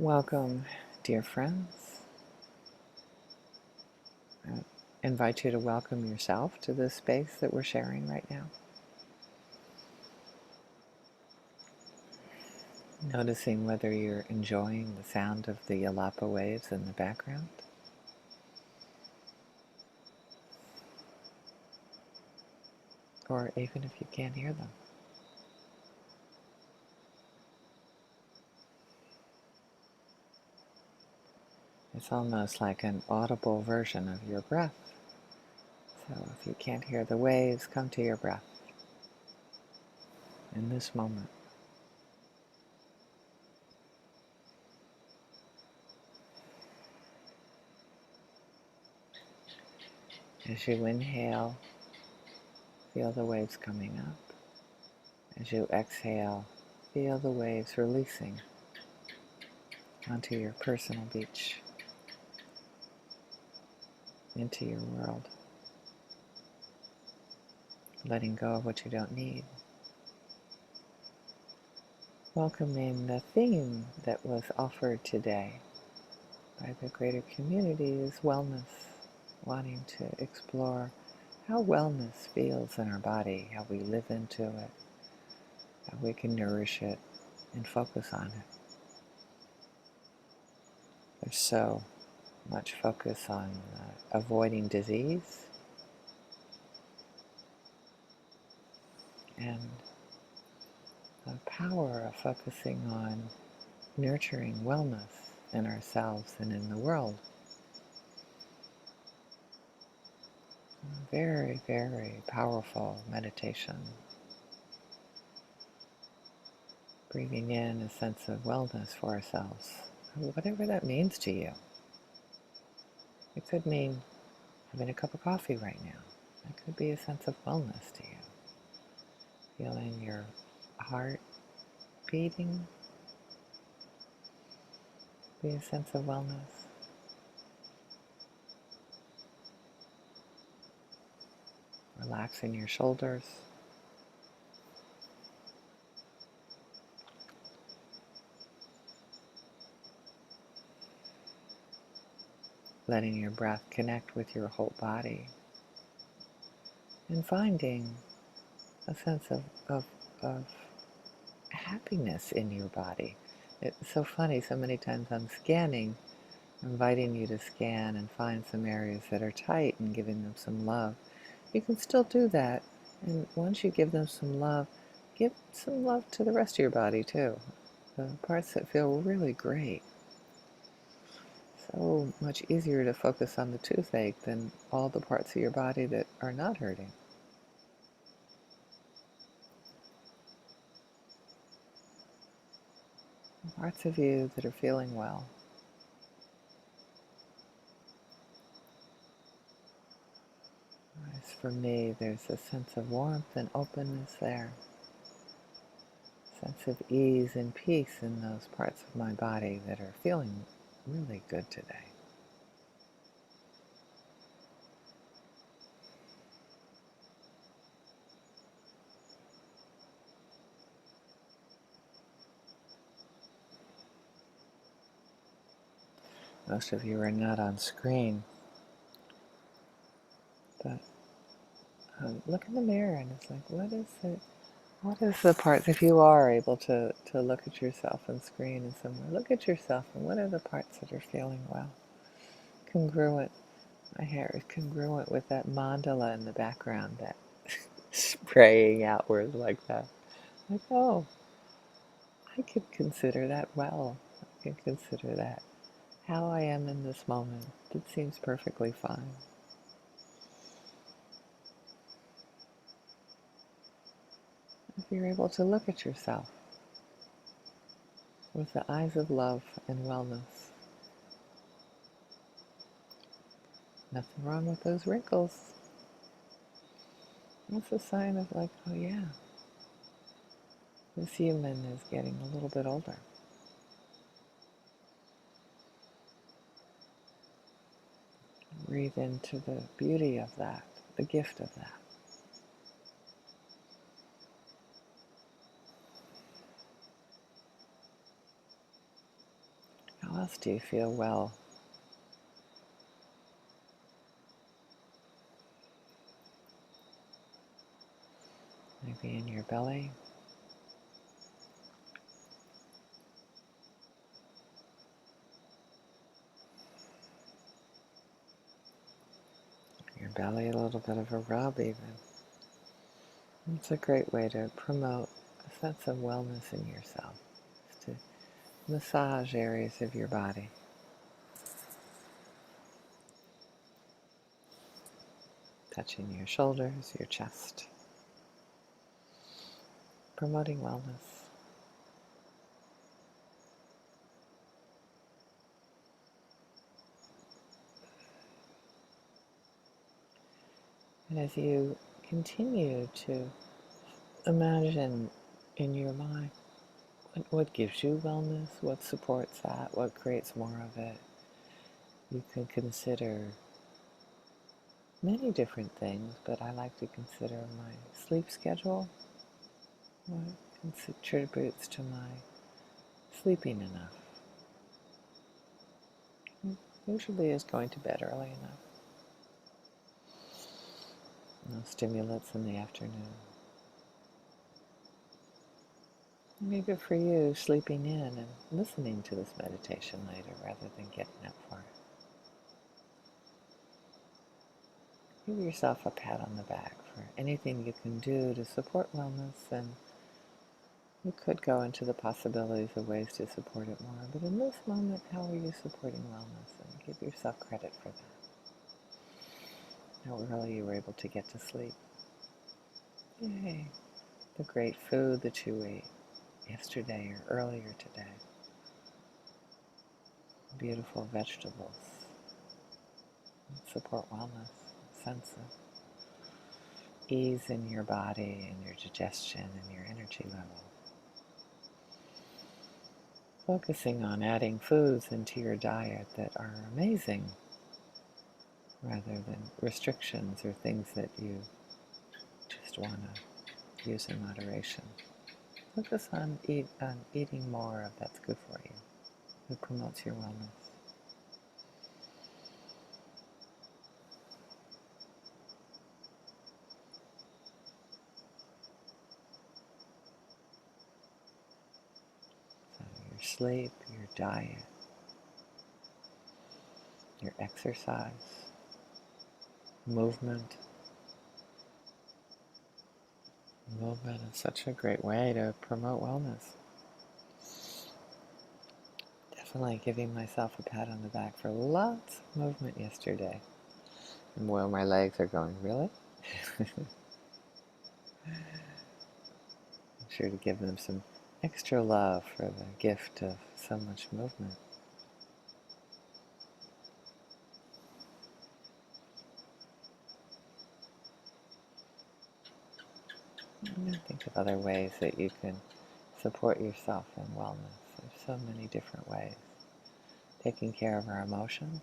Welcome, dear friends. I invite you to welcome yourself to this space that we're sharing right now. Noticing whether you're enjoying the sound of the Yalapa waves in the background. Or even if you can't hear them. It's almost like an audible version of your breath. So if you can't hear the waves, come to your breath in this moment. As you inhale, feel the waves coming up. As you exhale, feel the waves releasing onto your personal beach, into your world, letting go of what you don't need. Welcoming the theme that was offered today by the greater community is wellness, wanting to explore how wellness feels in our body, how we live into it, how we can nourish it and focus on it. There's so much focus on avoiding disease and the power of focusing on nurturing wellness in ourselves and in the world. Very, very powerful meditation. Bringing in a sense of wellness for ourselves, whatever that means to you. It could mean having a cup of coffee right now. It could be a sense of wellness to you. Feeling your heart beating, be a sense of wellness. Relaxing your shoulders. Letting your breath connect with your whole body. And finding a sense of happiness in your body. It's so funny, so many times I'm scanning, inviting you to scan and find some areas that are tight and giving them some love. You can still do that, and once you give them some love, give some love to the rest of your body too. The parts that feel really great. So much easier to focus on the toothache than all the parts of your body that are not hurting. Parts of you that are feeling well. As for me, there's a sense of warmth and openness there. Sense of ease and peace in those parts of my body that are feeling really good today. Most of you are not on screen, but look in the mirror and it's like, what is the parts, if you are able to look at yourself on screen and somewhere, look at yourself and what are the parts that are feeling well? Congruent. My hair is congruent with that mandala in the background, that spraying outward like that. Like, oh, I can consider that well. I can consider that how I am in this moment. It seems perfectly fine. If you're able to look at yourself with the eyes of love and wellness, nothing wrong with those wrinkles. That's a sign of like, oh yeah, this human is getting a little bit older. Breathe into the beauty of that, the gift of that. else do you feel well? Maybe in your belly. Your belly, a little bit of a rub even. It's a great way to promote a sense of wellness in yourself. It's to massage areas of your body. Touching your shoulders, your chest. Promoting wellness. And as you continue to imagine in your mind what gives you wellness, what supports that, what creates more of it, you can consider many different things, but I like to consider my sleep schedule, what contributes to my sleeping enough. Usually is going to bed early enough. No stimulants in the afternoon. Maybe for you, sleeping in and listening to this meditation later rather than getting up for it. Give yourself a pat on the back for anything you can do to support wellness, and you could go into the possibilities of ways to support it more. But in this moment, how are you supporting wellness? And give yourself credit for that. How early you were able to get to sleep. Yay. The great food that you ate yesterday or earlier today. Beautiful vegetables. Support wellness. Sense of ease in your body and your digestion and your energy level. Focusing on adding foods into your diet that are amazing rather than restrictions or things that you just want to use in moderation. Focus on eating more of that's good for you. It promotes your wellness. So your sleep, your diet, your exercise, movement. Movement is such a great way to promote wellness. Definitely giving myself a pat on the back for lots of movement yesterday. And while my legs are going, really? I'm sure to give them some extra love for the gift of so much movement. And think of other ways that you can support yourself in wellness. There's so many different ways. Taking care of our emotions.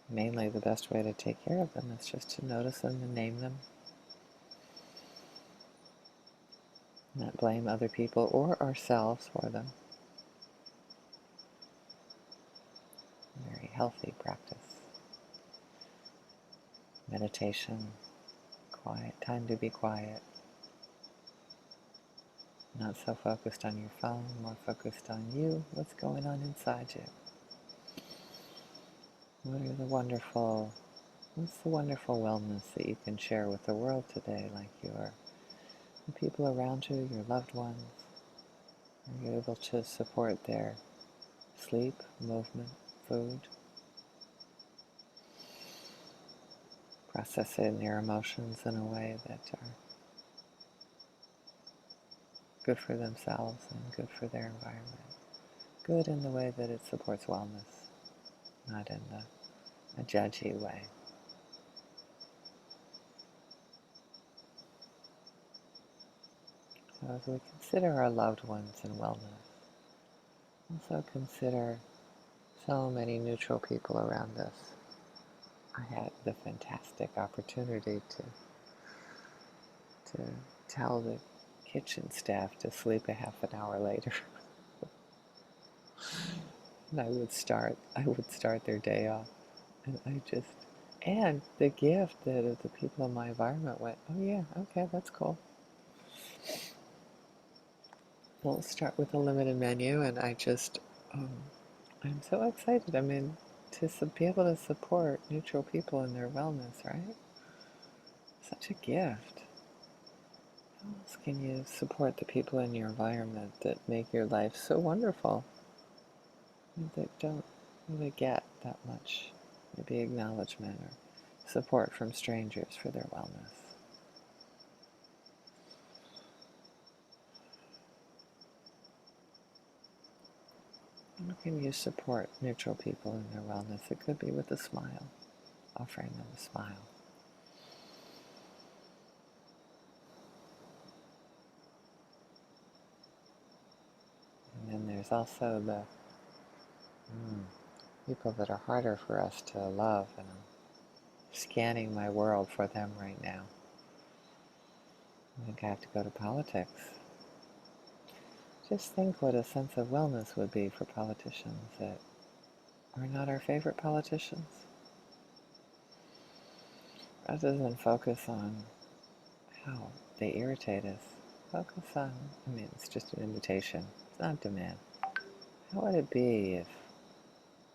Mainly the best way to take care of them is just to notice them and name them. Not blame other people or ourselves for them. Very healthy practice. Meditation, quiet, time to be quiet. Not so focused on your phone, more focused on you, what's going on inside you. What's the wonderful wellness that you can share with the world today, like the people around you, your loved ones? Are you able to support their sleep, movement, food? Processing their emotions in a way that are good for themselves and good for their environment. Good in the way that it supports wellness, not in a judgy way. So as we consider our loved ones and wellness, also consider so many neutral people around us. I had the fantastic opportunity to tell the kitchen staff to sleep a half an hour later. And I would start their day off. And and the gift that the people in my environment went, oh yeah, okay, that's cool. We'll start with a limited menu, and um, I'm so excited. I mean, be able to support neutral people in their wellness, right? Such a gift. How else can you support the people in your environment that make your life so wonderful, that don't really get that much, maybe acknowledgement or support from strangers for their wellness? How can you support neutral people in their wellness? It could be with a smile, offering them a smile. And then there's also the people that are harder for us to love, and I'm scanning my world for them right now. I think I have to go to politics. Just think what a sense of wellness would be for politicians that are not our favorite politicians. Rather than focus on how they irritate us, focus on, I mean, it's just an invitation, it's not a demand. How would it be if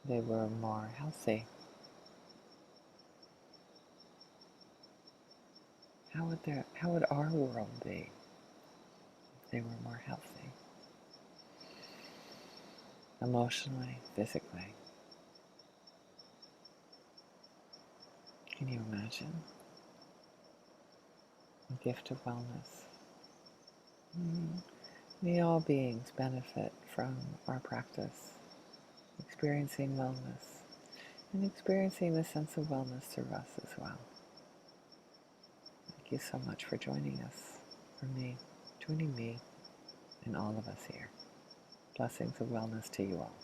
they were more healthy? How would our world be if they were more healthy? Emotionally, physically. Can you imagine? The gift of wellness. May all beings benefit from our practice, experiencing wellness, and experiencing the sense of wellness through us as well. Thank you so much for joining us, joining me, and all of us here. Blessings of wellness to you all.